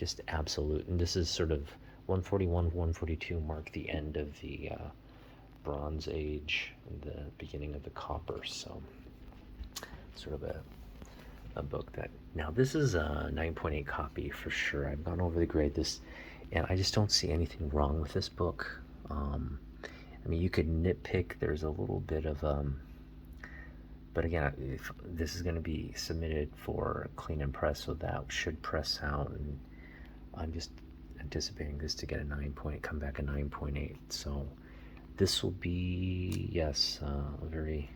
just absolute. And this is sort of 141, 142 mark the end of the Bronze Age and the beginning of the Copper. So sort of a book that, now this is a 9.8 copy for sure. I've gone over the grade this, and I just don't see anything wrong with this book. I mean, you could nitpick. There's a little bit of but again, if this is going to be submitted for clean and press, so that should press out, and I'm just anticipating this to get a 9 point, come back a 9.8. So this will be, yes, a very,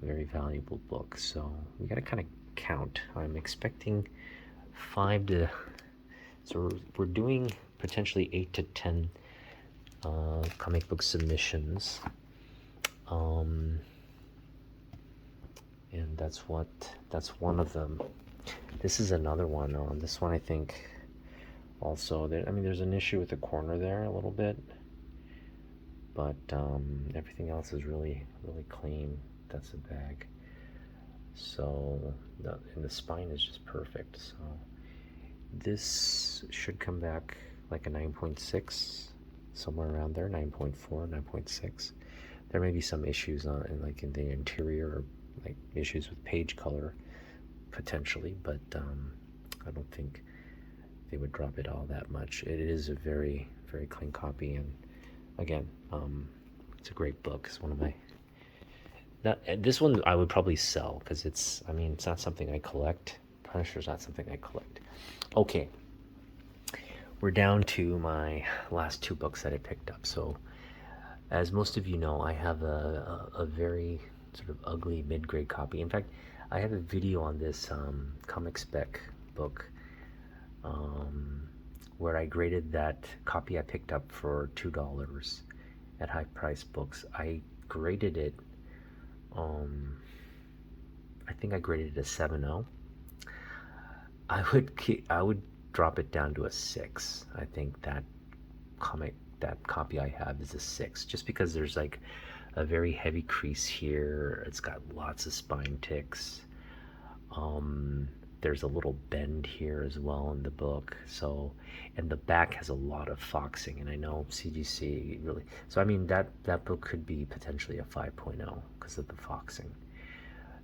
very valuable book. So we got to kind of count. I'm expecting 5 to, so we're doing potentially 8 to 10 comic book submissions. And that's one of them. This is another one. This one I think also, I mean, there's an issue with the corner there a little bit, but everything else is really, really clean. That's a bag. So, and the spine is just perfect. So this should come back like a 9.6, somewhere around there, 9.4, 9.6. There may be some issues in the interior, or like issues with page color potentially, but I don't think they would drop it all that much. It is a very, very clean copy, and again, it's a great book. It's one of my, this one I would probably sell, because it's not something I collect. Punisher's not something I collect. Okay, we're down to my last 2 books that I picked up. So as most of you know, I have a very sort of ugly mid-grade copy. In fact, I have a video on this comic spec book where I graded that copy I picked up for $2 at High Price Books. I graded it, I think I graded it a 7.0. I would drop it down to a 6. I think that copy I have is a 6, just because there's like a very heavy crease here. It's got lots of spine ticks. There's a little bend here as well in the book. So, and the back has a lot of foxing, and I know CGC really. So I mean, that book could be potentially a 5.0 because of the foxing.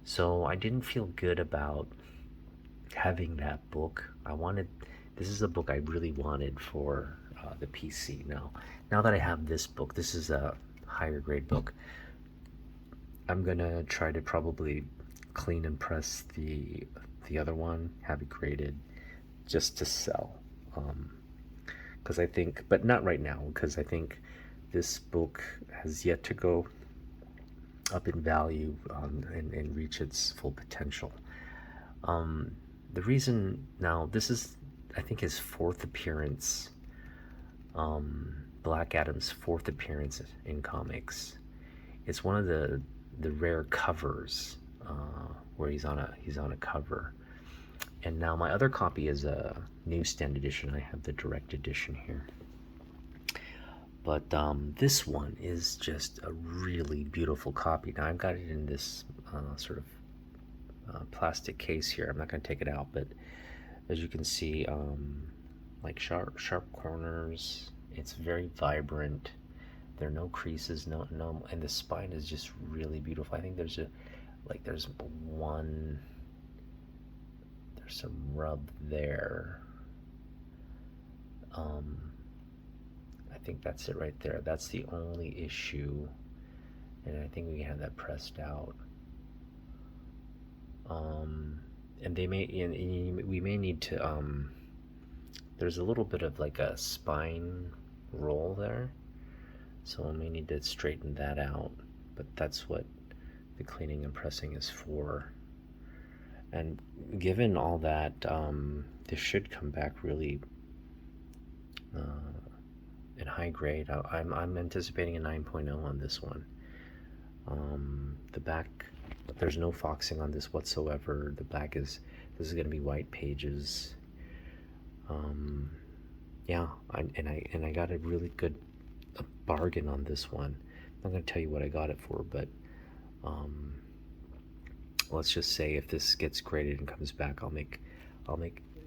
So I didn't feel good about having that book. This is a book I really wanted for the PC. Now that I have this book, this is a higher grade book. I'm gonna try to probably clean and press the other one, have it graded, just to sell. Because I think, but not right now, because I think this book has yet to go up in value and reach its full potential. The reason, now this is, I think, his 4th appearance, Black Adam's 4th appearance in comics. It's one of the rare covers where he's on a cover. And now my other copy is a newsstand edition. I have the direct edition here. But this one is just a really beautiful copy. Now I've got it in this sort of plastic case here. I'm not going to take it out, but as you can see, like sharp corners. It's very vibrant. There are no creases, no, and the spine is just really beautiful. I think there's some rub there. I think that's it right there. That's the only issue, and I think we have that pressed out. And we may need to. There's a little bit of like a spine roll there, so we may need to straighten that out. But that's what the cleaning and pressing is for. And given all that, this should come back really in high grade. I'm anticipating a 9.0 on this one. The back, there's no foxing on this whatsoever. The back this is going to be white pages. Yeah, I got a really good bargain on this one. I'm not going to tell you what I got it for, but let's just say if this gets graded and comes back, I'll make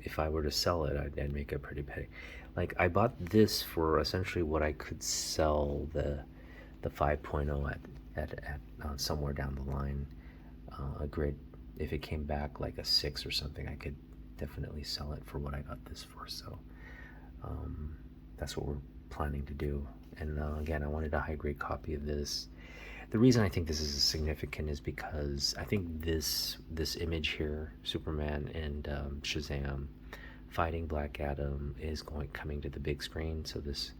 if I were to sell it, I'd make a pretty penny. Like, I bought this for essentially what I could sell the 5.0 at somewhere down the line. A grid, if it came back like a 6 or something, I could definitely sell it for what I got this for. So that's what we're planning to do. And again, I wanted a high grade copy of this. The reason I think this is significant is because I think this image here, Superman and Shazam fighting Black Adam, is coming to the big screen. So this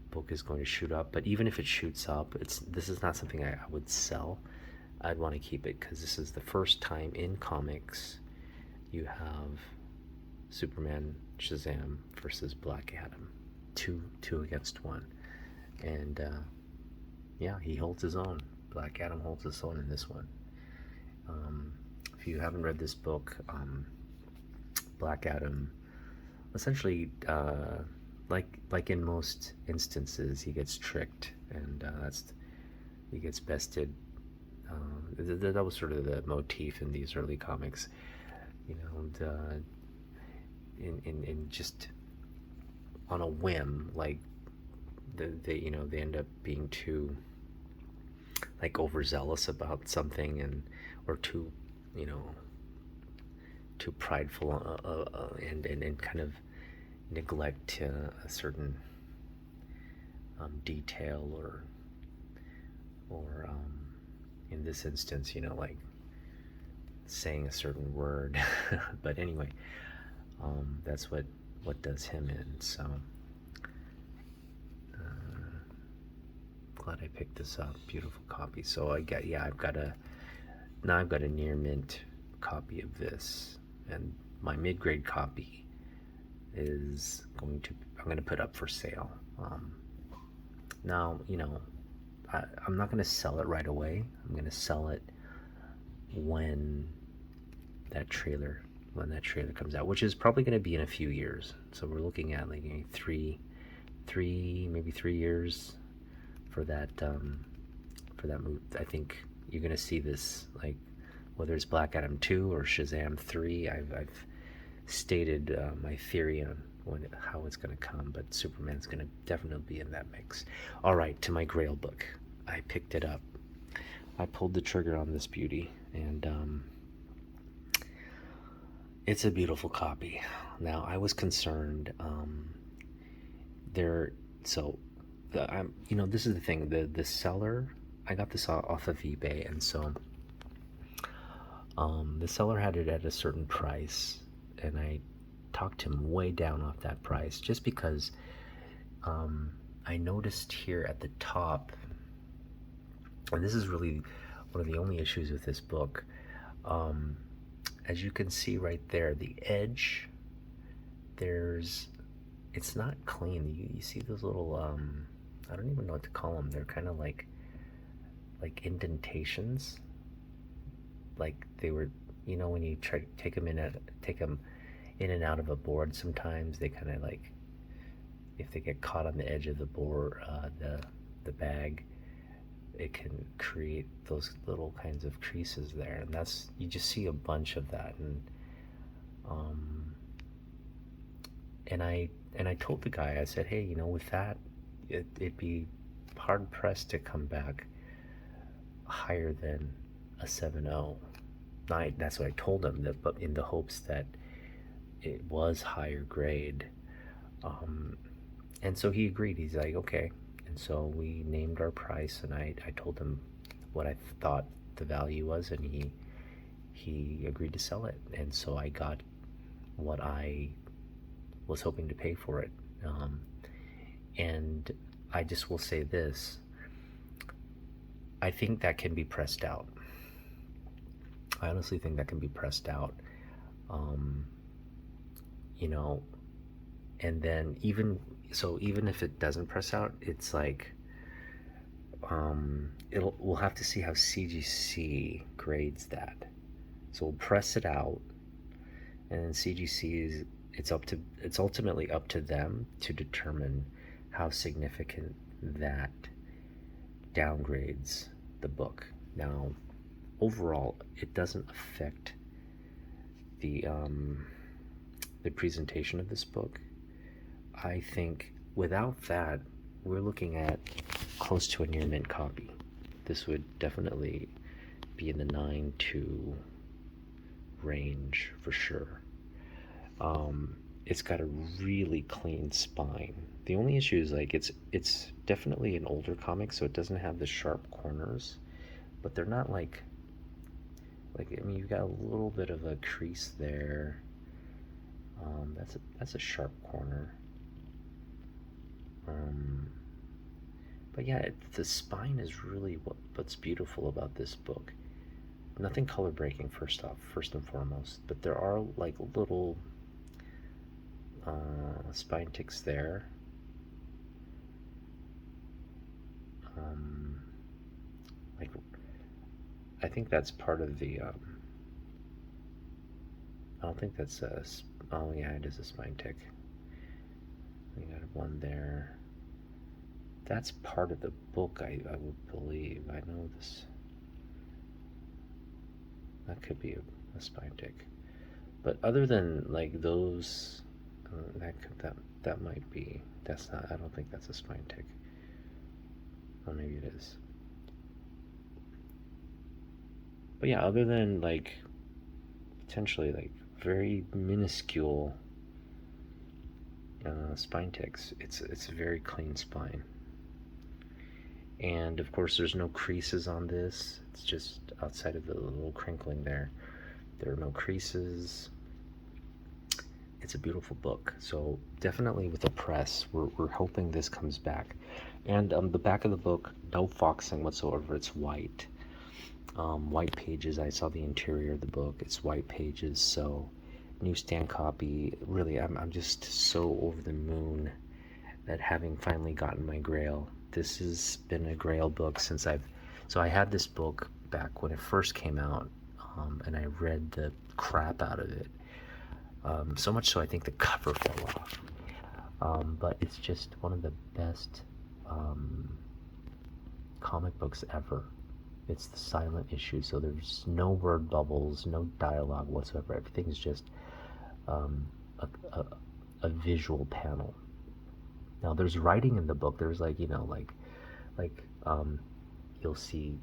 book is going to shoot up. But even if it shoots up, this is not something I would sell. I'd want to keep it because this is the first time in comics you have Superman, Shazam versus Black Adam, two against one, and yeah, he holds his own. Black Adam holds his own in this one. If you haven't read this book, Black Adam, essentially, like in most instances, he gets tricked, and he gets bested. That was sort of the motif in these early comics, you know, and in just on a whim, like they end up being too like overzealous about something, or too prideful, and kind of neglect a certain detail, or in this instance, like saying a certain word. But anyway, that's what does him in. So glad I picked this up. Beautiful copy. So I've got a near mint copy of this, and my mid-grade copy is I'm going to put up for sale. Now, I'm not going to sell it right away. I'm going to sell it when that trailer comes out, which is probably going to be in a few years. So we're looking at like maybe 3 years for that move. I think you're going to see this, like, whether it's Black Adam 2 or Shazam 3. I've stated my theory on how it's going to come, but Superman's going to definitely be in that mix. All right, to my Grail book. I picked it up. I pulled the trigger on this beauty, and it's a beautiful copy. Now, I was concerned. This is the thing. The seller, I got this off of eBay, and so the seller had it at a certain price, and I talked him way down off that price, just because I noticed here at the top, and this is really one of the only issues with this book, as you can see right there, the edge, it's not clean. You see those little, I don't even know what to call them. They're kind of like indentations. Like they were, when you try to take them in and out of a board, sometimes they kind of like, if they get caught on the edge of the board, the bag, it can create those little kinds of creases there, and you just see a bunch of that. And I told the guy, I said, hey, with that, it'd be hard pressed to come back higher than a 7.0. That's what I told him, but in the hopes that it was higher grade. And so he agreed. He's like, okay. And so we named our price, and I told him what I thought the value was, and he agreed to sell it. And so I got what I was hoping to pay for it. And I just will say this. I think that can be pressed out. I honestly think that can be pressed out. And then even if it doesn't press out, it's like we'll have to see how CGC grades that. So we'll press it out, and then CGC it's ultimately up to them to determine how significant that downgrades the book. Now, overall, it doesn't affect the the presentation of this book, I think without that, we're looking at close to a near mint copy. This would definitely be in the 9.2 range for sure. It's got a really clean spine. The only issue is like it's definitely an older comic, so it doesn't have the sharp corners, but they're not like I mean, you've got a little bit of a crease there. That's a sharp corner. But yeah, the spine is really what's beautiful about this book. Nothing color breaking, first and foremost, but there are like little spine ticks there. Like, I think that's part of the. I don't think that's a. Oh yeah, it is a spine tick. We got one there. That's part of the book, I would believe. I know this. That could be a spine tick. But other than like those, that might be. That's not. I don't think that's a spine tick. Or maybe it is. But yeah, other than like potentially like very minuscule spine ticks, it's a very clean spine. And of course, there's no creases on this. It's just outside of the little crinkling there. There are no creases. It's a beautiful book. So definitely with the press, we're hoping this comes back. And the back of the book, no foxing whatsoever. It's white. White pages. I saw the interior of the book. It's white pages. So newsstand copy. Really, I'm just so over the moon that having finally gotten my Grail. This has been a Grail book since I had this book back when it first came out, and I read the crap out of it. So much so I think the cover fell off. But it's just one of the best comic books ever. It's the silent issue, so there's no word bubbles, no dialogue whatsoever. Everything's just a visual panel. Now there's writing in the book. There's like you'll see,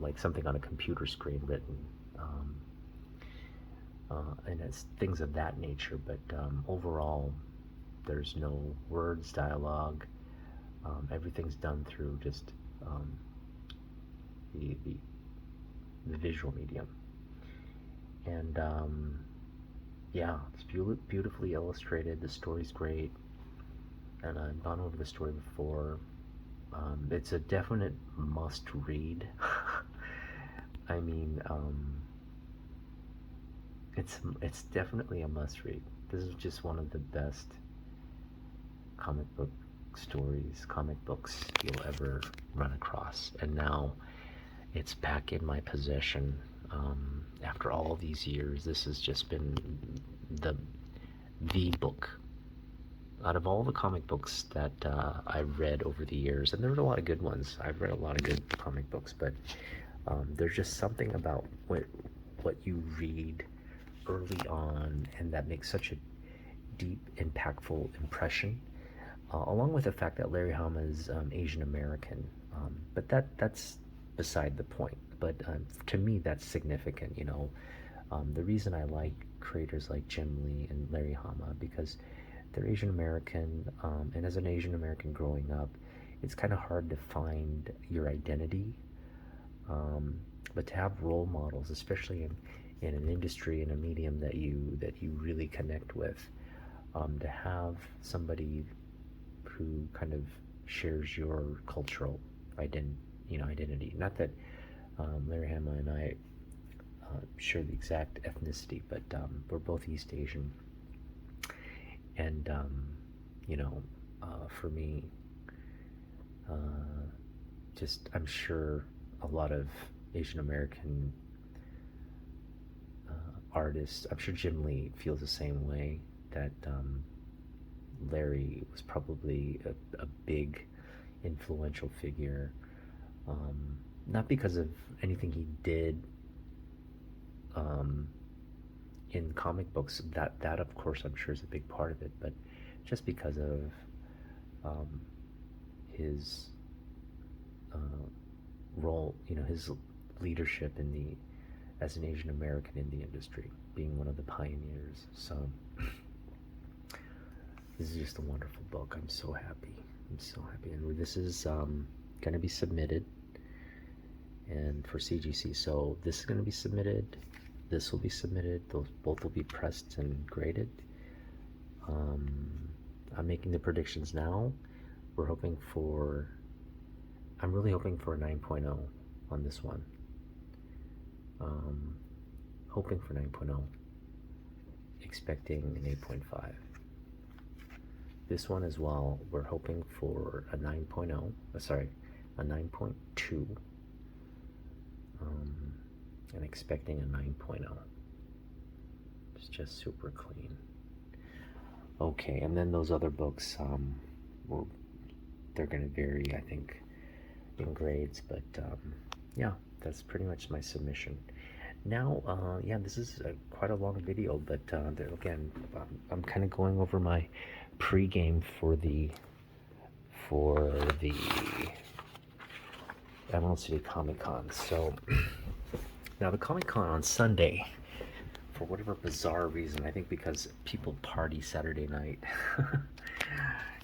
like something on a computer screen written, and it's things of that nature. But overall, there's no words, dialogue. Everything's done through just the visual medium, and yeah, it's beautifully illustrated. The story's great. And I've gone over the story before. It's a definite must-read. I mean, it's definitely a must-read. This is just one of the best comic books you'll ever run across. And now it's back in my possession. After all these years, this has just been the book. Out of all the comic books that I've read over the years, and there were a lot of good ones. I've read a lot of good comic books, but there's just something about what you read early on, and that makes such a deep, impactful impression. Along with the fact that Larry Hama is Asian American, but that's beside the point. But to me, that's significant. The reason I like creators like Jim Lee and Larry Hama, because they're Asian American, and as an Asian American growing up, it's kind of hard to find your identity. But to have role models, especially in an industry, in a medium that you really connect with, to have somebody who kind of shares your cultural identity. Not that Larry Hama and I share the exact ethnicity, but we're both East Asian. And, for me, just, I'm sure a lot of Asian American artists, I'm sure Jim Lee feels the same way, that Larry was probably a big influential figure, not because of anything he did in comic books, that of course I'm sure is a big part of it, but just because of um, his role, his leadership in the as an Asian American in the industry, being one of the pioneers. So this is just a wonderful book. I'm so happy. I'm so happy. And this is going to be submitted, and for CGC. So this is going to be submitted. This will be submitted. Those both will be pressed and graded. I'm making the predictions now. We're hoping for. I'm really hoping for a 9.0 on this one. Hoping for 9.0. Expecting an 8.5. This one as well, we're hoping for a 9.0, sorry, a 9.2, and expecting a 9.0. It's just super clean. Okay, and then those other books, they're going to vary, I think, in grades, but yeah, that's pretty much my submission. Now, yeah, this is quite a long video, but again, I'm kind of going over my pregame for the Emerald City Comic Con. So now the Comic Con on Sunday, for whatever bizarre reason, I think because people party Saturday night.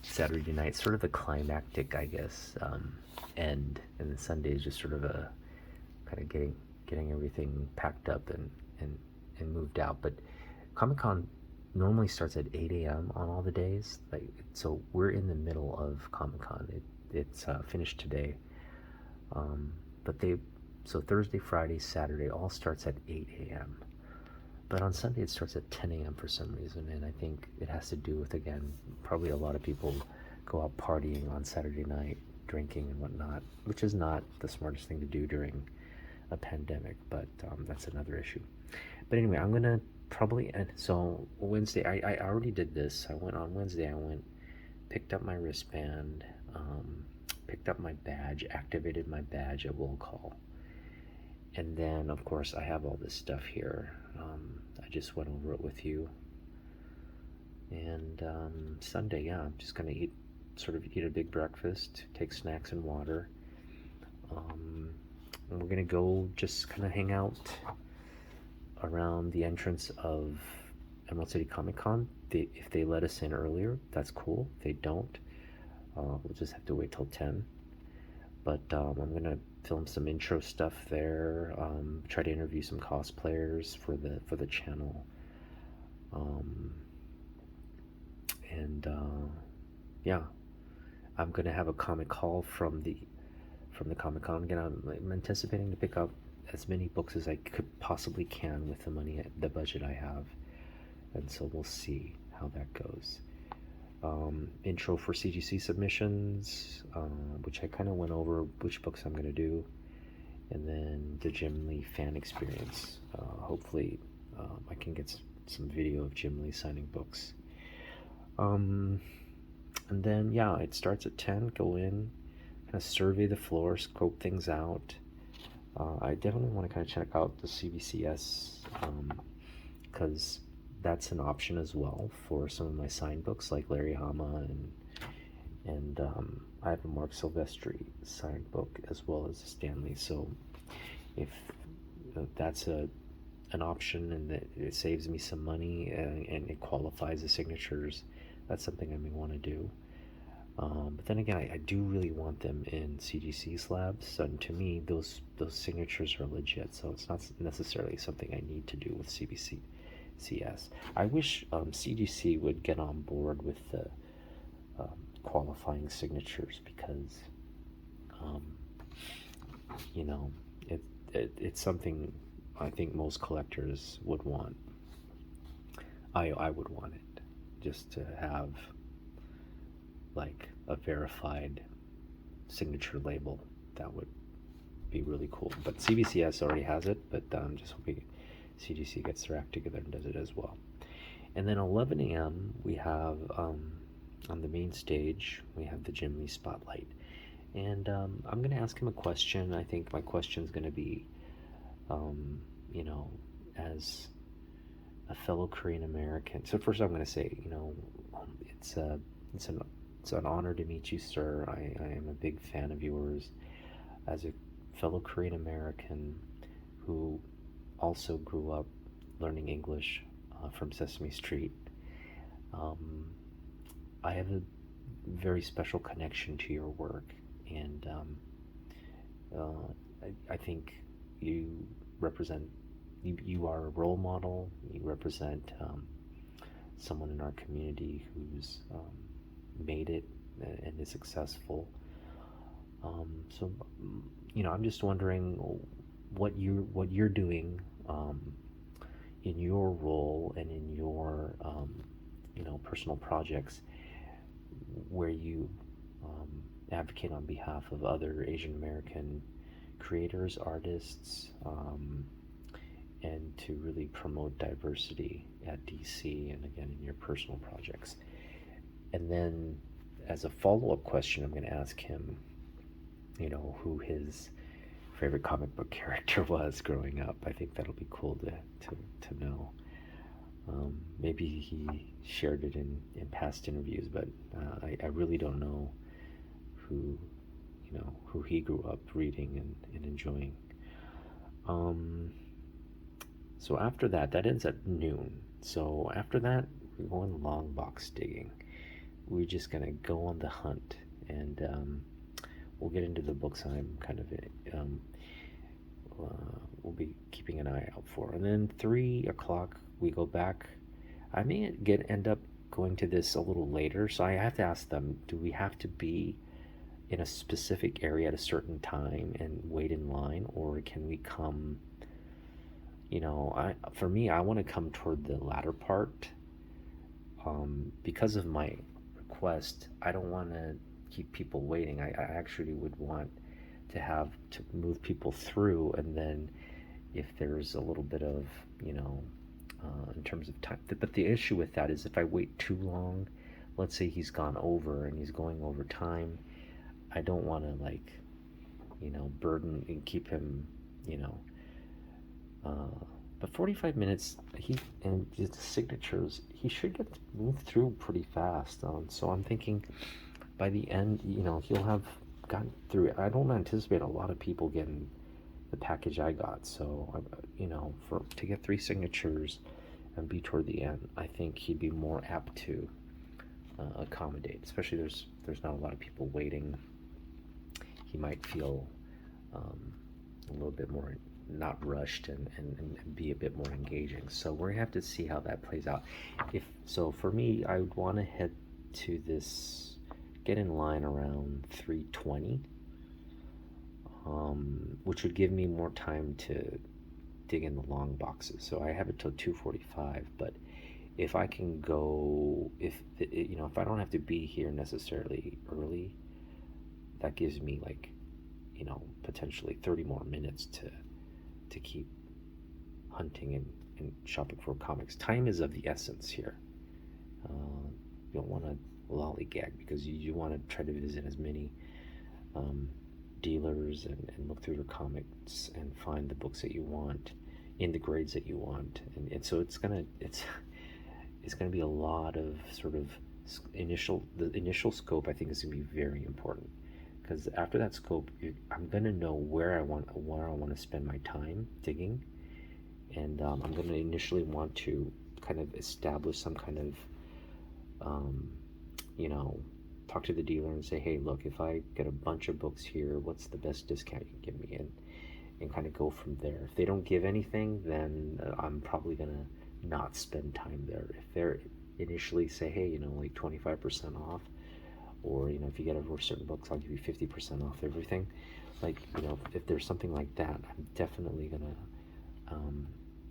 Saturday night, sort of the climactic, I guess, end, and then Sunday is just sort of a kind of getting everything packed up and moved out. But Comic Con normally starts at 8 a.m. on all the days. So we're in the middle of Comic Con. It's finished today. But so Thursday, Friday, Saturday all starts at 8 a.m. But on Sunday it starts at 10 a.m. for some reason, and I think it has to do with, again, probably a lot of people go out partying on Saturday night, drinking and whatnot, which is not the smartest thing to do during a pandemic, but that's another issue. But anyway, I'm gonna probably end. So Wednesday, I already did this. I went on Wednesday. Picked up my wristband, picked up my badge, activated my badge at will call, and then of course I have all this stuff here. I just went over it with you. And Sunday, yeah, I'm just gonna eat a big breakfast, take snacks and water. And we're gonna go just kind of hang out around the entrance of Emerald City Comic Con. If they let us in earlier, that's cool. If they don't, we'll just have to wait till 10. But I'm gonna film some intro stuff there. Try to interview some cosplayers for the channel. Yeah, I'm gonna have a comic haul from the Comic Con. Again, I'm anticipating to pick up as many books as I could possibly can with the budget I have, and so we'll see how that goes. Intro for CGC submissions, which I kind of went over which books I'm going to do, and then the Jim Lee fan experience. Hopefully I can get some video of Jim Lee signing books. And then, yeah, it starts at 10, go in, kind of survey the floor, scope things out. I definitely want to kind of check out the CBCS, because that's an option as well for some of my signed books, like Larry Hama, and I have a Mark Silvestri signed book as well as a Stanley. So if that's an option and that it saves me some money and it qualifies the signatures, that's something I may want to do. But then again, I do really want them in CGC slabs, and to me those signatures are legit, so it's not necessarily something I need to do with CBCS. I wish CGC would get on board with the qualifying signatures, because it's something I think most collectors would want. I would want it, just to have like a verified signature label. That would be really cool. But CBCS already has it, but just hoping CGC gets their act together and does it as well. And then 11 a.m. we have on the main stage we have the Jim Lee Spotlight, and I'm gonna ask him a question. I think my question is gonna be as a fellow Korean American. So first, I'm going to say, it's a it's an it's an honor to meet you, sir. I am a big fan of yours as a fellow Korean American who also grew up learning English from Sesame Street. Um, I have a very special connection to your work, and I think you represent you are a role model. You represent someone in our community who's made it and is successful. So, I'm just wondering what you're doing in your role and in your personal projects where you advocate on behalf of other Asian American creators, artists, and to really promote diversity at DC and again in your personal projects. And then, as a follow up question, I'm going to ask him, who his favorite comic book character was growing up. I think that'll be cool to know. Maybe he shared it in past interviews, but I really don't know who who he grew up reading and enjoying. Um, so after that ends at noon. So after that, we're going long box digging. We're just gonna go on the hunt, and we'll get into the books I'm kind of we'll be keeping an eye out for. And then 3 o'clock we go back. I may end up going to this a little later, so I have to ask them: do we have to be in a specific area at a certain time and wait in line, or can we come? For me, I want to come toward the latter part. Because of my request, I don't want to keep people waiting. I actually would want to move people through, and then if there's a little bit of in terms of time. But the issue with that is if I wait too long, let's say he's gone over and he's going over time, I don't want to burden and keep him, but 45 minutes, and his signatures, he should get moved through pretty fast. So I'm thinking by the end, he'll have gotten through it. I don't anticipate a lot of people getting the package I got. So, to get 3 signatures and be toward the end, I think he'd be more apt to accommodate. Especially there's not a lot of people waiting. He might feel a little bit more not rushed and be a bit more engaging. So we're gonna have to see how that plays out. If so, for me, I would want to head to this, get in line around 3:20, which would give me more time to dig in the long boxes. So I have it till 2:45, but if I can go, if I don't have to be here necessarily early, that gives me potentially 30 more minutes to keep hunting and shopping for comics. Time is of the essence here. You don't want to lollygag because you want to try to visit as many dealers and look through the comics and find the books that you want in the grades that you want. And so it's gonna be a lot of sort of the initial scope. I think is gonna be very important. Because after that scope, I'm gonna know where I want to spend my time digging, and I'm gonna initially want to kind of establish some kind of, talk to the dealer and say, hey, look, if I get a bunch of books here, what's the best discount you can give me, and kind of go from there. If they don't give anything, then I'm probably gonna not spend time there. If they're initially say, hey, 25% off. Or if you get over certain books, I'll give you 50% off everything. If there's something like that, I'm definitely gonna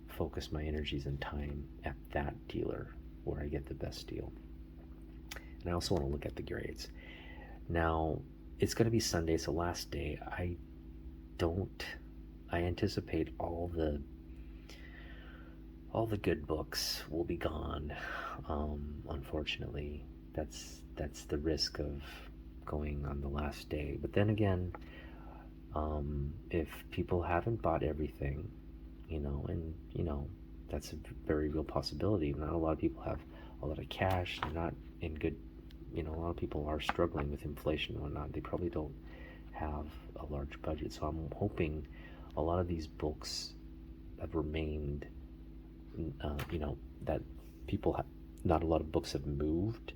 focus my energies and time at that dealer where I get the best deal. And I also want to look at the grades. Now, it's gonna be Sunday, so last day. I anticipate all the good books will be gone. Unfortunately, that's the risk of going on the last day. But then again, if people haven't bought everything, and that's a very real possibility. Not a lot of people have a lot of cash. They're not in good, a lot of people are struggling with inflation and whatnot. They probably don't have a large budget. So I'm hoping a lot of these books have remained, that not a lot of books have moved.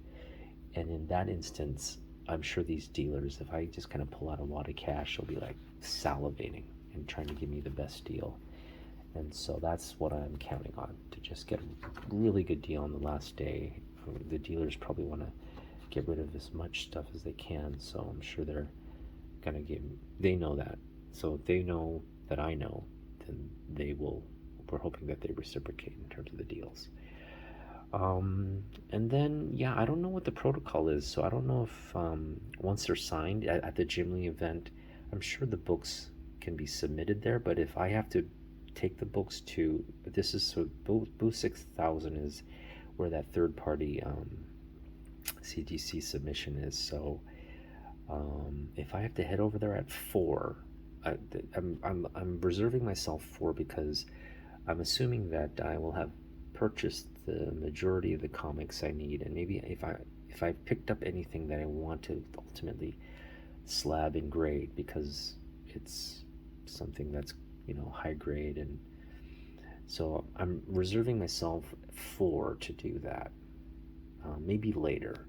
And in that instance, I'm sure these dealers, if I just kind of pull out a lot of cash, they'll be like salivating and trying to give me the best deal. And so that's what I'm counting on, to just get a really good deal on the last day. The dealers probably want to get rid of as much stuff as they can, so I'm sure they're gonna they know that. So if they know that I know, then we're hoping that they reciprocate in terms of the deals. And then, yeah, I don't know what the protocol is, so I don't know if once they're signed at the Ghibli event, I'm sure the books can be submitted there, but if I have to take the books to, this is, so booth 6000 is where that third party CGC submission is. So if I have to head over there at 4, I'm reserving myself 4 because I'm assuming that I will have purchased the majority of the comics I need, and maybe if I picked up anything that I want to ultimately slab and grade because it's something that's high grade, and so I'm reserving myself 4 to do that. Maybe later,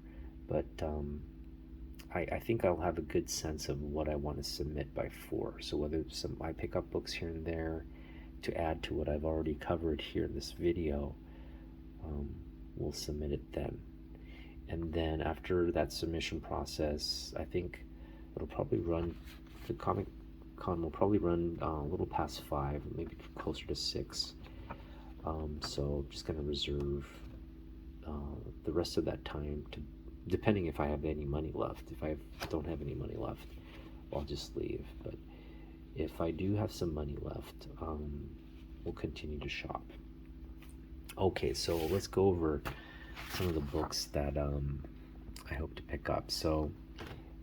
but I think I'll have a good sense of what I want to submit by 4. So whether I pick up books here and there to add to what I've already covered here in this video, we'll submit it then. And then after that submission process, I think it'll probably run, the Comic Con will probably run a little past 5, maybe closer to 6. So just going to reserve the rest of that time to, depending if I have any money left. If I don't have any money left, I'll just leave. But if I do have some money left, we'll continue to shop. Okay, so let's go over some of the books that I hope to pick up. So,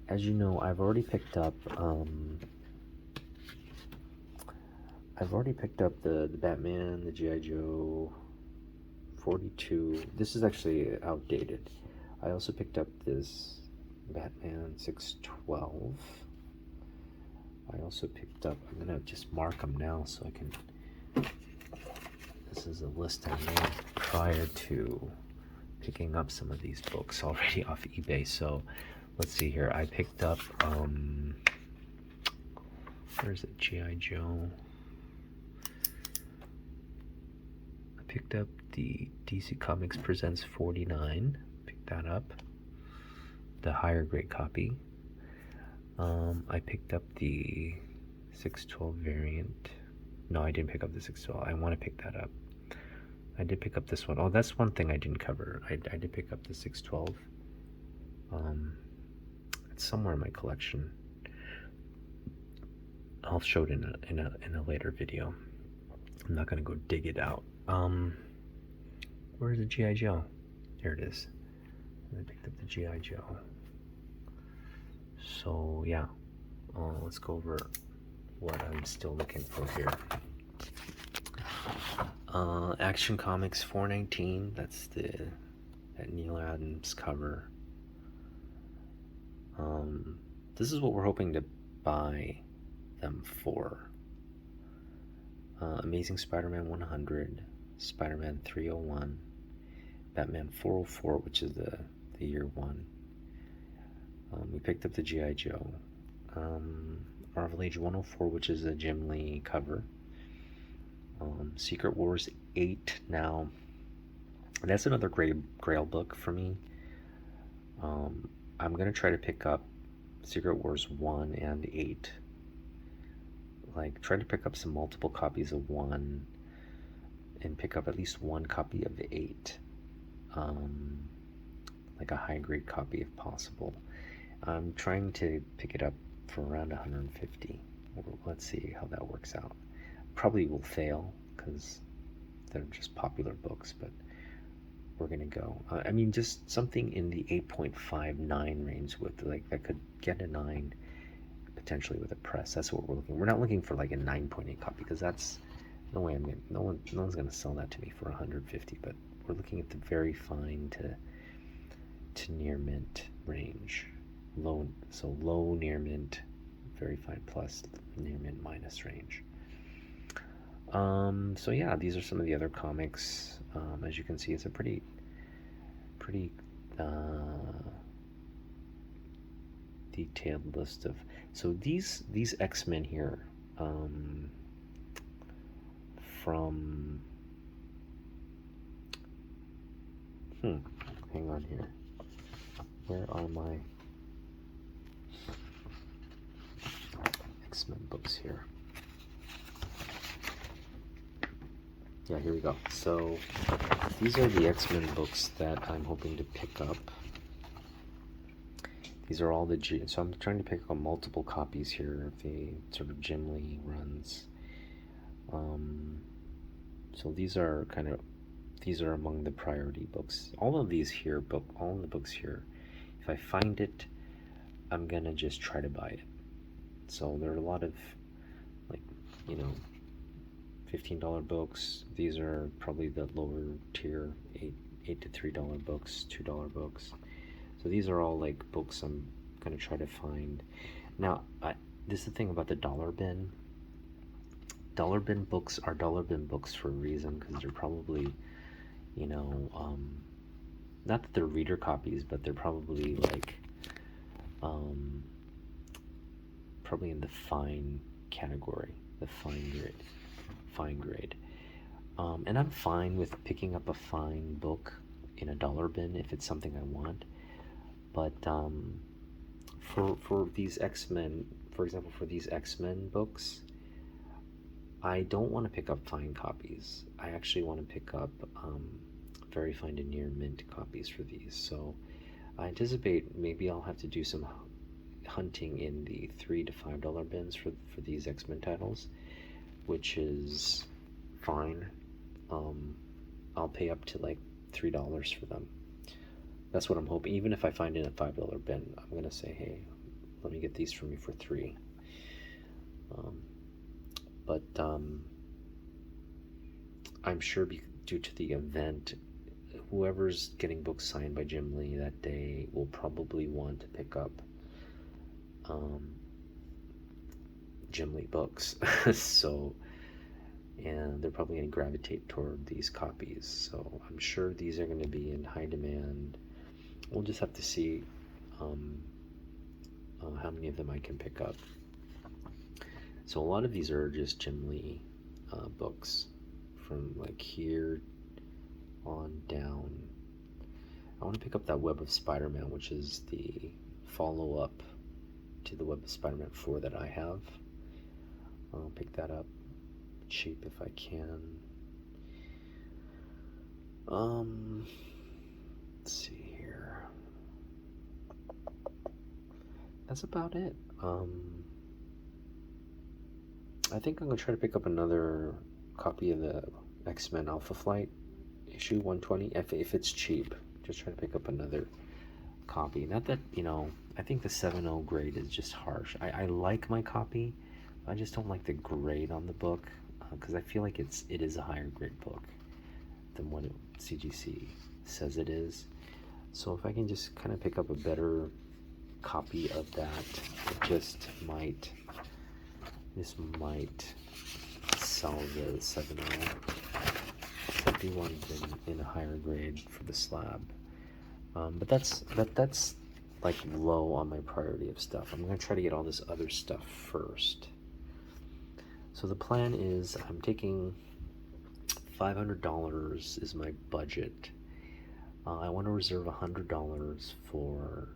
as you know, I've already picked up the Batman, the G.I. Joe 42. This is actually outdated. I also picked up this Batman 612. I also picked up, I'm gonna just mark them now so I can, this is a list I made prior to picking up some of these books already off eBay. So let's see here. I picked up, where's it, G.I. Joe? I picked up the DC Comics Presents 49. Picked that up. The higher grade copy. I picked up the 612 variant. No, I didn't pick up the 612. I want to pick that up. I did pick up this one. Oh, that's one thing I didn't cover. I did pick up the 612. It's somewhere in my collection. I'll show it in a later video. I'm not gonna go dig it out. Where's the G.I. Joe? Here it is. I picked up the G.I. Joe. So yeah, let's go over what I'm still looking for here. Action Comics 419. That's that Neil Adams cover. This is what we're hoping to buy them for. Amazing Spider-Man 100, Spider-Man 301, Batman 404, which is the year 1. We picked up the G.I. Joe. Marvel Age 104, which is a Jim Lee cover. Secret Wars 8 now. That's another Grail book for me. I'm going to try to pick up Secret Wars 1 and 8. Like, try to pick up some multiple copies of 1 and pick up at least one copy of 8. Like a high grade copy if possible. I'm trying to pick it up for around 150. Let's see how that works out. Probably will fail because they're just popular books, but we're gonna go. I mean, just something in the 8.59 range with like that could get a 9 potentially with a press. That's what we're looking. We're not looking for like a 9.8 copy because that's No way. No one's gonna sell that to me for 150. But we're looking at the very fine to near mint range. Low near mint, very fine plus near mint minus range. So yeah, these are some of the other comics. As you can see, it's a pretty detailed list of. So these X-Men here, from hang on here. Where are my X-Men books here? Yeah, here we go. So these are the X-Men books that I'm hoping to pick up. These are all the so I'm trying to pick up multiple copies here of the sort of Jim Lee runs. So these are among the priority books. All of the books here, if I find it, I'm gonna just try to buy it. So there are a lot of, like, $15 books. These are probably the lower tier, $8 to $3 books, $2 books. So these are all like books I'm gonna try to find. Now, this is the thing about the dollar bin. Dollar bin books are dollar bin books for a reason, because they're probably, not that they're reader copies, but they're probably like, probably in the fine category, the fine grade. And I'm fine with picking up a fine book in a dollar bin if it's something I want. But for these X-Men, for example, for these X-Men books, I don't want to pick up fine copies. I actually want to pick up very fine to near mint copies for these. So I anticipate maybe I'll have to do some hunting in the $3 to $5 bins for these X-Men titles, which is fine. I'll pay up to like $3 for them. That's what I'm hoping. Even if I find it in a $5 bin, I'm gonna say, hey, let me get these for me for $3. But I'm sure due to the event, whoever's getting books signed by Jim Lee that day will probably want to pick up Jim Lee books. So, and they're probably going to gravitate toward these copies. So I'm sure these are going to be in high demand. We'll just have to see how many of them I can pick up. So a lot of these are just Jim Lee books from like here on down. I want to pick up that Web of Spider-Man, which is the follow-up to the Web of Spider-Man 4 that I have. I'll pick that up cheap if I can. Let's see here. That's about it. I think I'm gonna try to pick up another copy of the X-Men Alpha Flight issue 120 if it's cheap. Just try to pick up another copy. Not that, I think the 7.0 grade is just harsh. I like my copy. I just don't like the grade on the book, because I feel like it is a higher grade book than what CGC says it is. So if I can just kind of pick up a better copy of that, this might sell the 7.0. I do want it in a higher grade for the slab. But that's like low on my priority of stuff. I'm gonna try to get all this other stuff first. So the plan is I'm taking $500 is my budget. I want to reserve $100 for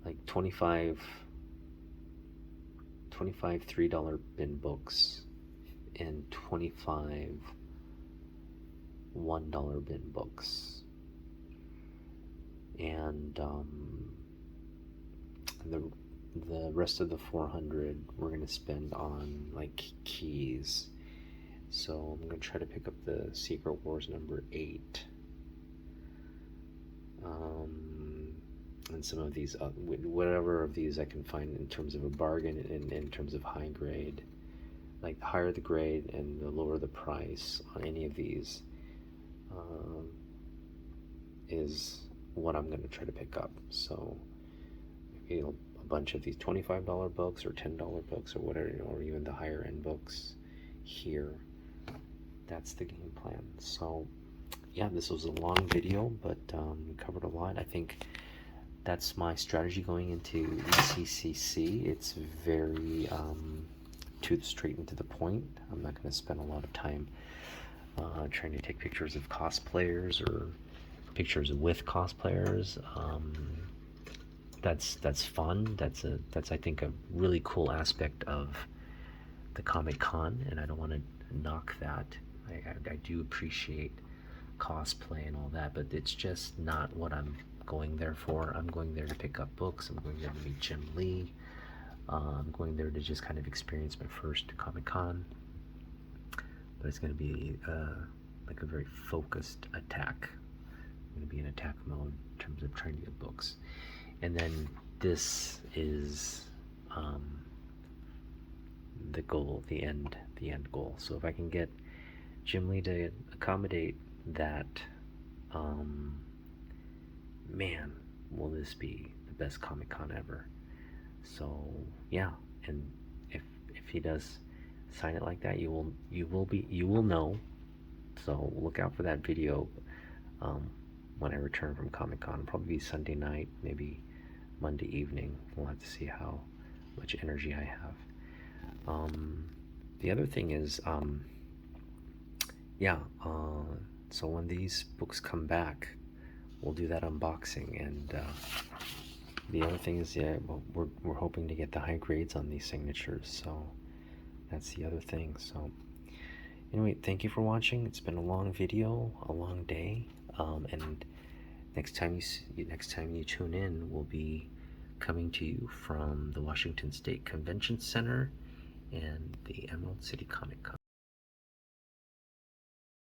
like 25 $3 bin books and 25 $1 bin books, and the rest of the 400 we're gonna spend on like keys. So I'm gonna try to pick up the Secret Wars number 8, and some of these whatever of these I can find in terms of a bargain and in terms of high grade. like the higher the grade and the lower the price on any of these, is what I'm going to try to pick up. So maybe a bunch of these $25 books or $10 books or whatever, or even the higher end books here. That's the game plan. So yeah, this was a long video, but we covered a lot. I think that's my strategy going into ECCC. It's very straight and to the point. I'm not going to spend a lot of time trying to take pictures of cosplayers or pictures with cosplayers. That's fun. That's I think a really cool aspect of the Comic-Con, and I don't want to knock that. I do appreciate cosplay and all that, but it's just not what I'm going there for. I'm going there to pick up books. I'm going there to meet Jim Lee. I'm going there to just kind of experience my first Comic-Con, but it's going to be like a very focused attack. I'm going to be in attack mode in terms of trying to get books. And then this is the goal, the end goal. So if I can get Jim Lee to accommodate that, man, will this be the best Comic-Con ever. So yeah, and if he does sign it like that, you will know. So look out for that video when I return from Comic-Con. Probably be Sunday night, maybe Monday evening. We'll have to see how much energy I have. The other thing is, so when these books come back, we'll do that unboxing. And the other thing is, we're hoping to get the high grades on these signatures. So that's the other thing. So anyway, thank you for watching. It's been a long video, a long day, and next time you tune in, we'll be coming to you from the Washington State Convention Center and the Emerald City Comic Con.